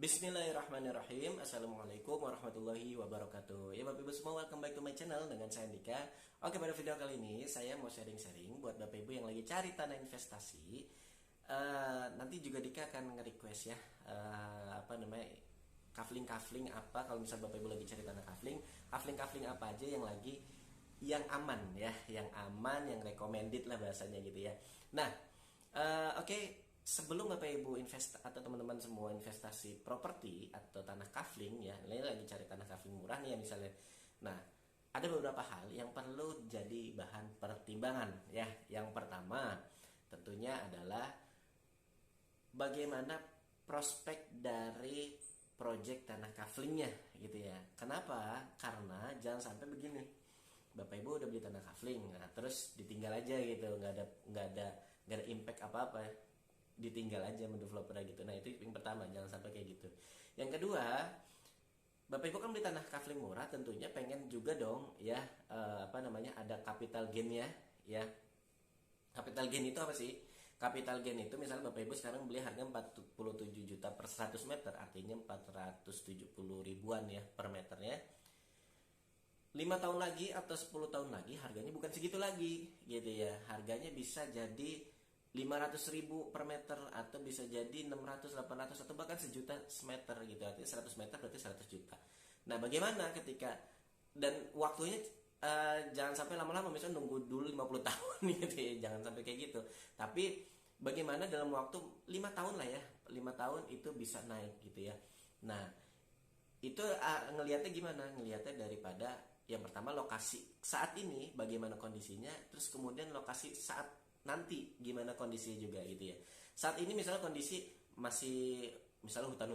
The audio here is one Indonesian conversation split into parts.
Bismillahirrahmanirrahim. Assalamualaikum warahmatullahi wabarakatuh. Ya Bapak Ibu semua, welcome back to my channel dengan saya Andika. Oke, pada video kali ini saya mau sharing-sharing buat Bapak Ibu yang lagi cari tanah investasi. Nanti juga Dika akan nge-request ya, kafling-kafling apa, kalau misal Bapak Ibu lagi cari tanah kafling apa aja yang lagi yang aman ya, yang aman, yang recommended lah bahasanya gitu ya. Nah, oke. Sebelum Bapak Ibu atau teman-teman semua investasi properti atau tanah kafling ya, ini lagi cari tanah kafling murah nih ya misalnya. Nah, ada beberapa hal yang perlu jadi bahan pertimbangan ya. Yang pertama tentunya adalah bagaimana prospek dari project tanah kaflingnya gitu ya. Kenapa? Karena jangan sampai begini. Bapak Ibu udah beli tanah kafling, nah, terus ditinggal aja gitu, nggak ada impact apa-apa, ditinggal aja mendeveloper gitu. Nah, itu yang pertama, jangan sampai kayak gitu. Yang kedua, Bapak Ibu kan beli tanah kafling murah, tentunya pengen juga dong ya, ada capital gain ya. Capital gain itu apa sih? Capital gain itu misalnya Bapak Ibu sekarang beli harga 47 juta per 100 meter, artinya 470 ribuan ya per meternya. 5 tahun lagi atau 10 tahun lagi harganya bukan segitu lagi gitu ya. Harganya bisa jadi 500 ribu per meter, atau bisa jadi 600, 800, atau bahkan sejuta semeter gitu. Artinya 100 meter berarti 100 juta. Nah, bagaimana ketika, dan waktunya jangan sampai lama-lama, misalnya nunggu dulu 50 tahun gitu ya, jangan sampai kayak gitu. Tapi bagaimana dalam waktu 5 tahun lah ya, 5 tahun itu bisa naik gitu ya. Nah, itu ngelihatnya gimana? Ngelihatnya daripada yang pertama lokasi saat ini bagaimana kondisinya, terus kemudian lokasi saat nanti gimana kondisinya juga gitu ya. Saat ini misalnya kondisi masih misalnya hutan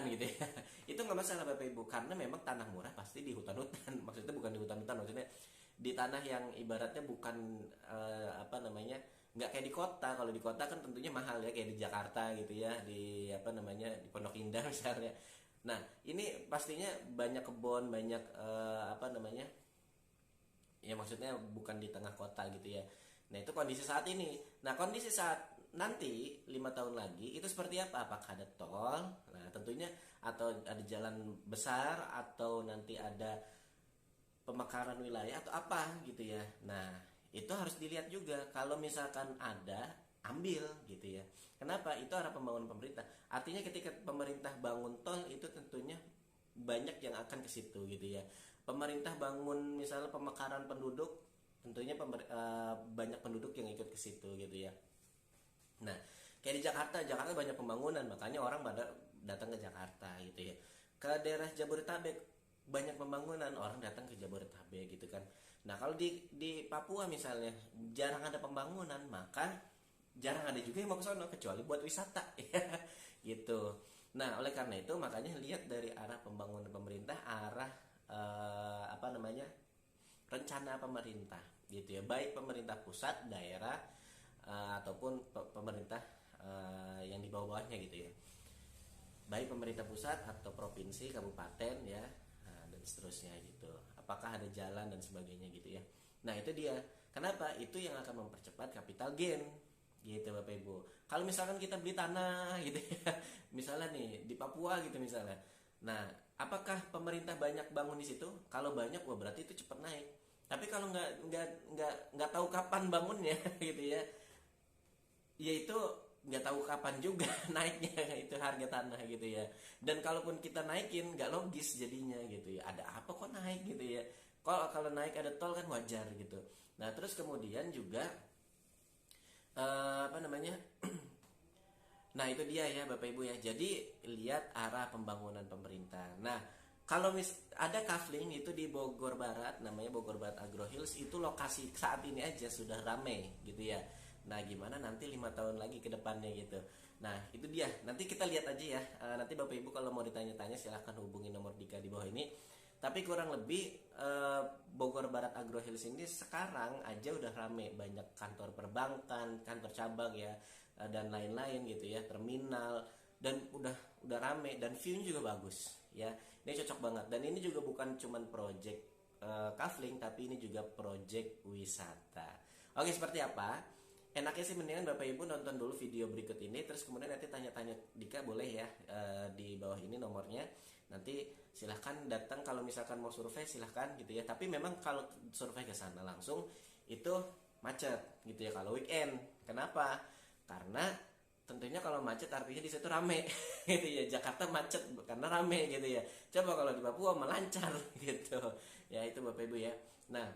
gitu ya. Itu nggak masalah Bapak Ibu, karena memang tanah murah pasti di hutan-hutan. Maksudnya bukan di hutan-hutan, maksudnya di tanah yang ibaratnya bukan nggak kayak di kota. Kalau di kota kan tentunya mahal ya, kayak di Jakarta gitu ya, di di Pondok Indah misalnya. Nah, ini pastinya banyak kebun, banyak ya maksudnya bukan di tengah kota gitu ya. Nah, itu kondisi saat ini. Nah, kondisi saat nanti 5 tahun lagi itu seperti apa? Apakah ada tol? Nah, tentunya, atau ada jalan besar, atau nanti ada pemekaran wilayah atau apa gitu ya. Nah, itu harus dilihat juga. Kalau misalkan ada, ambil gitu ya. Kenapa? Itu arah pembangunan pemerintah. Artinya ketika pemerintah bangun tol itu tentunya banyak yang akan ke situ gitu ya. Pemerintah bangun misalnya pemekaran penduduk, tentunya banyak penduduk yang ikut ke situ gitu ya. Nah, kayak di Jakarta banyak pembangunan, makanya orang pada datang ke Jakarta gitu ya. Ke daerah Jabodetabek banyak pembangunan, orang datang ke Jabodetabek gitu kan. Nah, kalau di Papua misalnya jarang ada pembangunan, maka jarang ada juga yang mau ke sana kecuali buat wisata ya gitu. Nah, oleh karena itu makanya lihat dari arah pembangunan pemerintah, arah rencana pemerintah gitu ya, baik pemerintah pusat, daerah, ataupun pemerintah yang di bawah-bawahnya gitu ya, baik pemerintah pusat atau provinsi, kabupaten ya, dan seterusnya gitu. Apakah ada jalan dan sebagainya gitu ya. Nah, itu dia. Kenapa? Itu yang akan mempercepat capital gain gitu Bapak Ibu. Kalau misalkan kita beli tanah gitu ya, misalnya nih di Papua gitu misalnya. Nah, apakah pemerintah banyak bangun di situ? Kalau banyak, wah berarti itu cepat naik. Tapi kalau nggak tahu kapan bangunnya gitu ya, ya itu nggak tahu kapan juga naiknya itu harga tanah gitu ya. Dan kalaupun kita naikin, nggak logis jadinya gitu ya. Ada apa kok naik gitu ya? Kalau naik ada tol kan wajar gitu. Nah, terus kemudian juga eh, apa namanya nah, itu dia ya Bapak Ibu ya. Jadi lihat arah pembangunan pemerintah. Nah, kalau ada kafling itu di Bogor Barat, namanya Bogor Barat Agro Hills, itu lokasi saat ini aja sudah ramai gitu ya. Nah, gimana nanti 5 tahun lagi ke depannya gitu. Nah, itu dia. Nanti kita lihat aja ya. Nanti Bapak Ibu kalau mau ditanya-tanya silahkan hubungi nomor Dika di bawah ini. Tapi kurang lebih Bogor Barat Agro Hills ini sekarang aja udah rame, banyak kantor perbankan, kantor cabang ya, dan lain-lain gitu ya, terminal, dan udah rame, dan view-nya juga bagus ya. Ini cocok banget, dan ini juga bukan cuman project kafling, tapi ini juga project wisata. Oke, seperti apa? enaknya sih mendingan Bapak Ibu nonton dulu video berikut ini, terus kemudian nanti tanya-tanya Dika boleh ya, di bawah ini nomornya. Nanti silahkan datang kalau misalkan mau survei, silahkan gitu ya. Tapi memang kalau survei ke sana langsung itu macet gitu ya kalau weekend. Kenapa? Karena tentunya kalau macet artinya di situ rame gitu ya. Jakarta macet karena rame gitu ya. Coba kalau di Papua melancar gitu ya. Itu Bapak Ibu ya. Nah,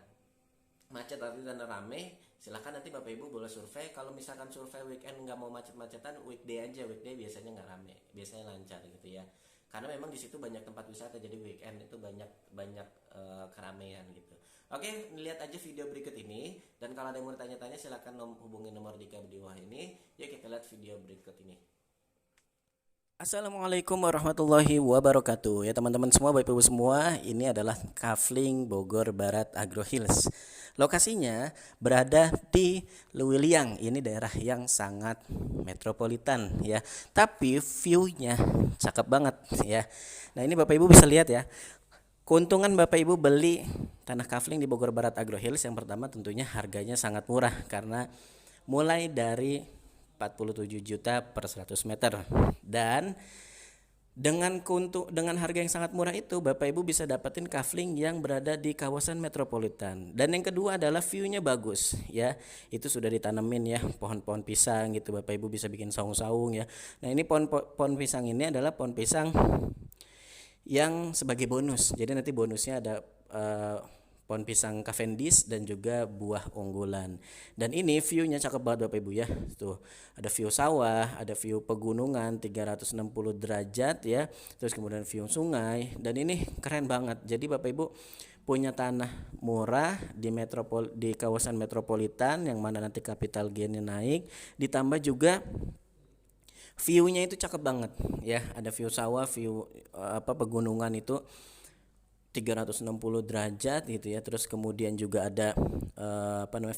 macet artinya karena rame. Silahkan nanti Bapak Ibu boleh survei. Kalau misalkan survei weekend nggak mau macet-macetan, weekday aja. Weekday biasanya nggak rame, biasanya lancar gitu ya. Karena memang di situ banyak tempat wisata, jadi weekend itu banyak keramaian gitu. Oke, lihat aja video berikut ini. Dan kalau ada yang mau tanya-tanya, silahkan hubungi nomor Dika di bawah ini. Yuk kita lihat video berikut ini. Assalamualaikum warahmatullahi wabarakatuh. Ya teman-teman semua, Bapak Ibu semua, ini adalah Kafling Bogor Barat Agro Hills. Lokasinya berada di Lewiliang. Ini daerah yang sangat metropolitan ya. Tapi view-nya cakep banget ya. Nah, ini Bapak Ibu bisa lihat ya. Keuntungan Bapak Ibu beli tanah Kafling di Bogor Barat Agro Hills, yang pertama tentunya harganya sangat murah karena mulai dari 47 juta per 100 meter. Dan dengan harga yang sangat murah itu, Bapak Ibu bisa dapetin kafling yang berada di kawasan metropolitan. Dan yang kedua adalah view-nya bagus ya. Itu sudah ditanemin ya pohon-pohon pisang gitu. Bapak Ibu bisa bikin saung-saung ya. Nah, ini pohon pisang ini adalah pohon pisang yang sebagai bonus. Jadi nanti bonusnya ada pohon pisang Cavendish dan juga buah unggulan. Dan ini view-nya cakep banget Bapak Ibu ya. Tuh, ada view sawah, ada view pegunungan 360 derajat ya. Terus kemudian view sungai, dan ini keren banget. Jadi Bapak Ibu punya tanah murah di kawasan metropolitan yang mana nanti capital gain-nya naik, ditambah juga view-nya itu cakep banget ya. Ada view sawah, view pegunungan itu 360 derajat gitu ya. Terus kemudian juga ada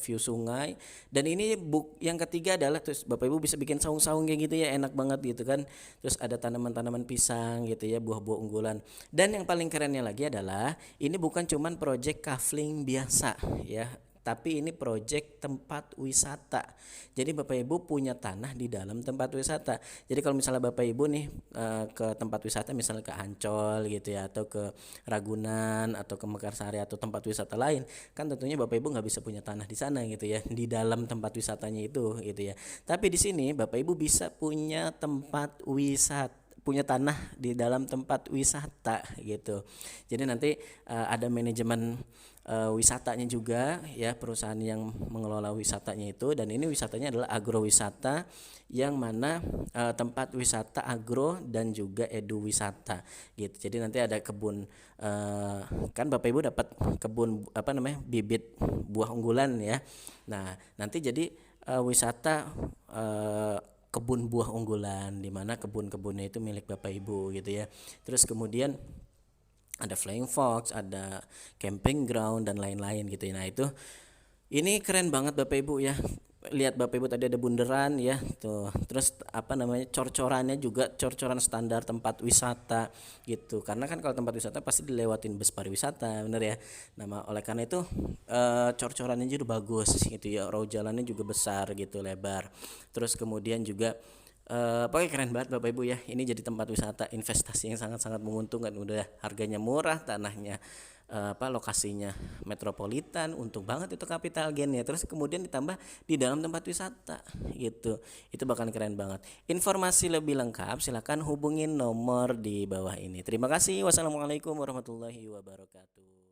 view sungai. Dan ini yang ketiga adalah terus Bapak Ibu bisa bikin saung-saung kayak gitu ya, enak banget gitu kan. Terus ada tanaman-tanaman pisang gitu ya, buah-buah unggulan. Dan yang paling kerennya lagi adalah ini bukan cuman project kafling biasa ya, tapi ini proyek tempat wisata. Jadi Bapak Ibu punya tanah di dalam tempat wisata. Jadi kalau misalnya Bapak Ibu nih ke tempat wisata, misalnya ke Ancol gitu ya, atau ke Ragunan atau ke Mekarsari atau tempat wisata lain, kan tentunya Bapak Ibu nggak bisa punya tanah di sana gitu ya, di dalam tempat wisatanya itu gitu ya. Tapi di sini Bapak Ibu bisa punya tempat wisata, punya tanah di dalam tempat wisata gitu. Jadi nanti ada manajemen wisatanya juga ya, perusahaan yang mengelola wisatanya itu. Dan ini wisatanya adalah agrowisata, yang mana tempat wisata agro dan juga edu wisata gitu. Jadi nanti ada kebun, kan Bapak Ibu dapat kebun bibit buah unggulan ya. Nah, nanti jadi wisata kebun buah unggulan, di mana kebun-kebunnya itu milik Bapak Ibu gitu ya. Terus kemudian ada flying fox, ada camping ground dan lain-lain gitu ya. Nah, ini keren banget Bapak Ibu ya. Lihat Bapak Ibu, tadi ada bundaran ya tuh. Terus cor-corannya juga cor-coran standar tempat wisata gitu. Karena kan kalau tempat wisata pasti dilewatin bus pariwisata, bener ya. Nah, oleh karena itu cor-corannya juga bagus gitu ya. Road jalannya juga besar gitu, lebar. Terus kemudian juga pokoknya keren banget Bapak Ibu ya. Ini jadi tempat wisata investasi yang sangat-sangat menguntungkan. Udah harganya murah, tanahnya lokasinya metropolitan, untung banget itu capital gain ya. Terus kemudian ditambah di dalam tempat wisata gitu. Itu bakal keren banget. Informasi lebih lengkap silakan hubungin nomor di bawah ini. Terima kasih. Wassalamualaikum warahmatullahi wabarakatuh.